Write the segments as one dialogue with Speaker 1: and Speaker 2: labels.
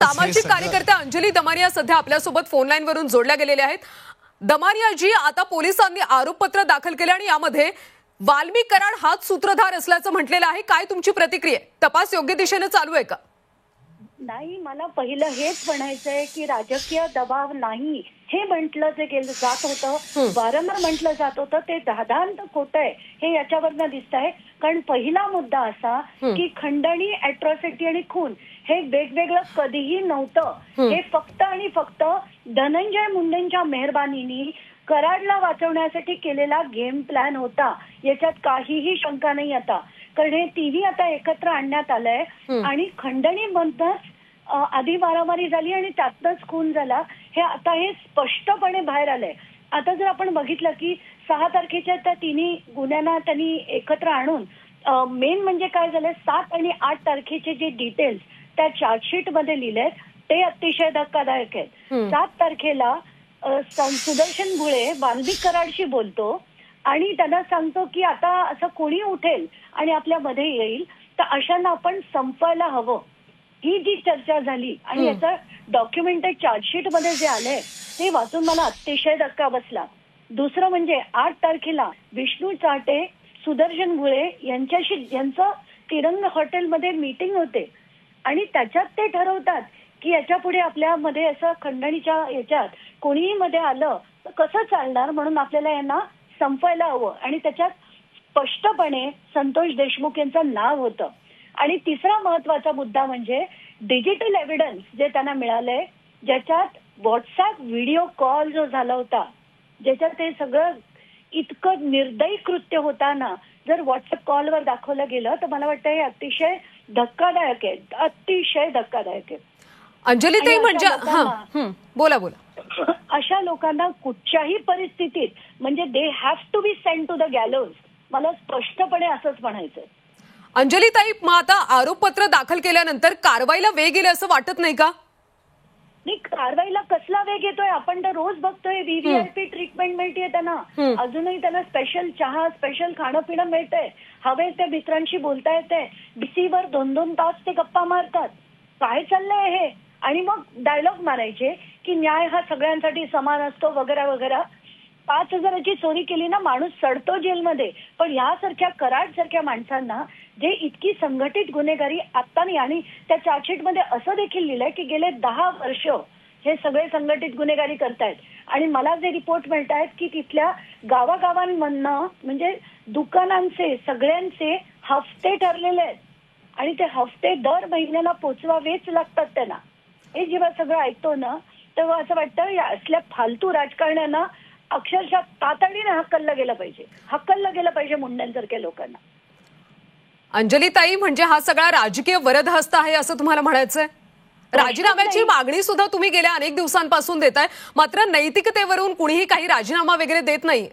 Speaker 1: सामाजिक कार्यकर्त्या अंजली दमानिया सध्या आपल्यासोबत फोन लाईन वरून जोडल्या गेलेल्या आहेत। दमानिया जी, आता पोलिसांनी आरोपपत्र दाखल केले आणि यामध्ये वाल्मिक कराड हाच सूत्रधार असल्याचं म्हटलेलं आहे। काय तुमची प्रतिक्रिया? तपास योग्य दिशेने चालू आहे का?
Speaker 2: नाही, मला पहिलं हेच म्हणायचंय की राजकीय दबाव नाही हे म्हटलं जे गेलं जात होतं, वारंवार म्हटलं जात होतं, ते दादांत खोटं आहे हे याच्यावरनं दिसत आहे। कारण पहिला मुद्दा असा की खंडणी, अॅट्रॉसिटी आणि खून हे वेगवेगळं कधीही नव्हतं। हे फक्त आणि फक्त धनंजय मुंडेंच्या मेहरबानीने कराडला वाचवण्यासाठी केलेला गेम प्लॅन होता, याच्यात काहीही शंका नाही आता। कारण हे तिन्ही आता एकत्र आणण्यात आलंय आणि खंडणी मधनच आधी मारामारी झाली आणि त्यातच खून झाला, हे आता हे स्पष्टपणे बाहेर आलंय। आता जर आपण बघितलं की 6 तारखेच्या त्या तिन्ही गुन्ह्यांना त्यांनी एकत्र आणून मेन म्हणजे काय झालंय, 7 आणि 8 तारखेचे जे डिटेल्स त्या चार्जशीट मध्ये लिहिलेत ते अतिशय धक्कादायक आहेत। 7 तारखेला सुदर्शन भुळे वाल्मिक कराडशी बोलतो आणि त्यांना सांगतो की आता असं कोणी उठेल आणि आपल्या मध्ये येईल तर अशांना आपण संपवायला हवं, ही जी चर्चा झाली। आणि याचा डॉक्युमेंटेड चार्जशीट मध्ये जे आलंय ते वाचून मला अतिशय धक्का बसला। दुसरं म्हणजे 8 तारखेला विष्णू चाटे, सुदर्शन भुळे यांच्याशी यांचं तिरंग हॉटेलमध्ये मीटिंग होते आणि त्याच्यात ते ठरवतात की याच्या पुढे आपल्यामध्ये असं खंडणीच्या याच्यात कोणीही मध्ये आलं तर कसं चालणार, म्हणून आपल्याला यांना संपवायला हवं। आणि त्याच्यात स्पष्टपणे संतोष देशमुख यांचं नाव होतं। आणि तिसरा महत्वाचा मुद्दा म्हणजे डिजिटल एव्हिडन्स जे त्यांना मिळालंय, ज्याच्यात व्हॉट्सअप व्हिडिओ कॉल जो झाला होता, ज्याच्यात ते सगळं इतकं निर्दयी कृत्य होताना जर व्हॉट्सअप कॉलवर दाखवलं गेलं तर मला वाटतं हे अतिशय धक्कादायक आहे, अतिशय धक्कादायक आहे।
Speaker 1: अंजली ताई म्हणजे बोला बोला।
Speaker 2: अशा लोकांना कुठच्याही परिस्थितीत म्हणजे they have to be send to the gallows, मला स्पष्टपणे असंच म्हणायचंय।
Speaker 1: अंजली ताई, मग आता आरोपपत्र दाखल केल्यानंतर कारवाईला वेग येईल असं वाटत नाही का?
Speaker 2: नाही, कारवाईला कसला वेग येतोय? आपण तर रोज बघतोय व्हीव्हीआयपी ट्रीटमेंट मिळतेय त्यांना, अजूनही त्यांना स्पेशल चहा, स्पेशल खाणं पिणं मिळतंय, हवे त्या मित्रांशी बोलता येते, बीसीवर 2-2 तास ते गप्पा मारतात। काय चाललंय हे? आणि मग डायलॉग मारायचे की न्याय हा सगळ्यांसाठी समान असतो वगैरे वगैरे। 5,000ची चोरी केली ना माणूस सडतो जेलमध्ये, पण यासारख्या कराड सारख्या माणसांना जे इतकी संघटित गुन्हेगारी आता नाही, आणि त्या चार्जशीट मध्ये असं देखील लिहिलंय की गेले 10 वर्ष हे सगळे संघटित गुन्हेगारी करतायत। आणि मला जे रिपोर्ट मिळत आहेत की तिथल्या गावागावांमधनं म्हणजे दुकानांचे सगळ्यांचे हफ्ते ठरलेले आहेत आणि ते हफ्ते दर महिन्याला पोचवावेच लागतात त्यांना। हे जेव्हा सगळं ऐकतो ना तेव्हा असं वाटतं या असल्या फालतू राजकारण्यांना अक्षरशः तातडीने हकललं गेलं पाहिजे मुंड्यांसारख्या लोकांना।
Speaker 1: अंजली ताई, म्हणजे हा सगळा राजकीय वरदहस्त आहे असं तुम्हाला म्हणायचंय? राजीनाम्याची मागणी सुद्धा तुम्ही गेल्या अनेक दिवसांपासून देताय, मात्र नैतिकतेवरून कुणीही काही राजीनामा वगैरे देत नाही।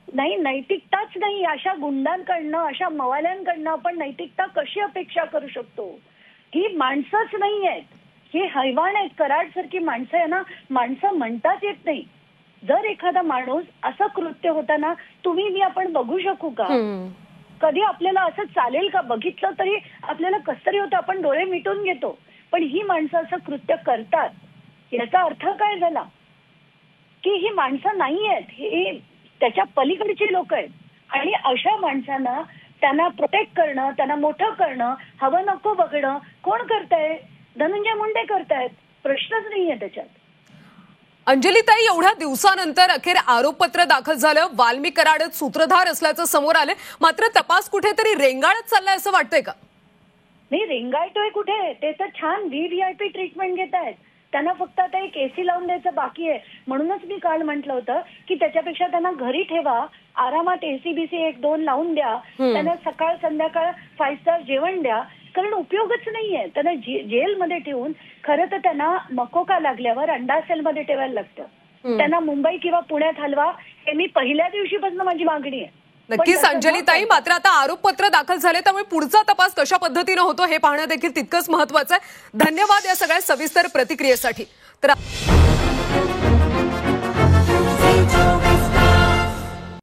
Speaker 2: नाही, नैतिकताच नाही, अशा गुंडांकडनं, अशा मवाल्यांकडनं आपण नैतिकता कशी अपेक्षा करू शकतो? ही माणसंच नाही आहेत, ही हैवान आहेत। कराड सारखी माणसं आहे ना, माणसं म्हणताच येत नाही। जर एखादा माणूस असं कृत्य होताना तुम्ही मी आपण बघू शकू का? कधी आपल्याला असं चालेल का? बघितलं तरी आपल्याला कसं तरी होतं, आपण डोळे मिटून घेतो। पण ही माणसं असं कृत्य करतात, याचा अर्थ काय झाला? की ही माणसं नाही आहेत, हे त्याच्या पलीकडची लोक आहेत। आणि अशा माणसांना त्यांना प्रोटेक्ट करणं, त्यांना मोठं करणं, हवं नको बघणं कोण करताय? धनंजय मुंडे करतायत, प्रश्नच नाहीये त्याच्यात।
Speaker 1: अंजली ताई, एवढ्या दिवसानंतर अखेर आरोपपत्र दाखल झालं, वाल्मिक कराडच सूत्रधार असल्याचं समोर आलं, मात्र तपास कुठेतरी रेंगाळत चाललाय असं वाटतंय का?
Speaker 2: नाही, रेंगाळतोय कुठे? ते तर छान व्हीव्हीआयपी ट्रीटमेंट घेत आहेत, त्यांना फक्त आता एक एसी लावून द्यायचं बाकी आहे। म्हणूनच मी काल म्हटलं होतं की त्याच्यापेक्षा त्यांना घरी ठेवा, आरामात एसी बीसी 1-2 लावून द्या, त्यांना सकाळ संध्याकाळ 5 स्टार जेवण द्या, कारण उपयोगच नाहीये। त्यांना जेलमध्ये ठेवून खरं तर त्यांना मकोका लागल्यावर अंडा सेलमध्ये ठेवायला लागतं, त्यांना मुंबई किंवा पुण्यात हलवा, हे मी पहिल्या दिवशीपासून माझी मागणी आहे।
Speaker 1: नक्कीच अंजली ताई, मात्र आता आरोपपत्र दाखल झाले त्यामुळे पुढचा तपास कशा पद्धतीने होतो हे पाहणं देखील तितकंच महत्वाचं आहे। धन्यवाद या सगळ्या सविस्तर प्रतिक्रियेसाठी। तर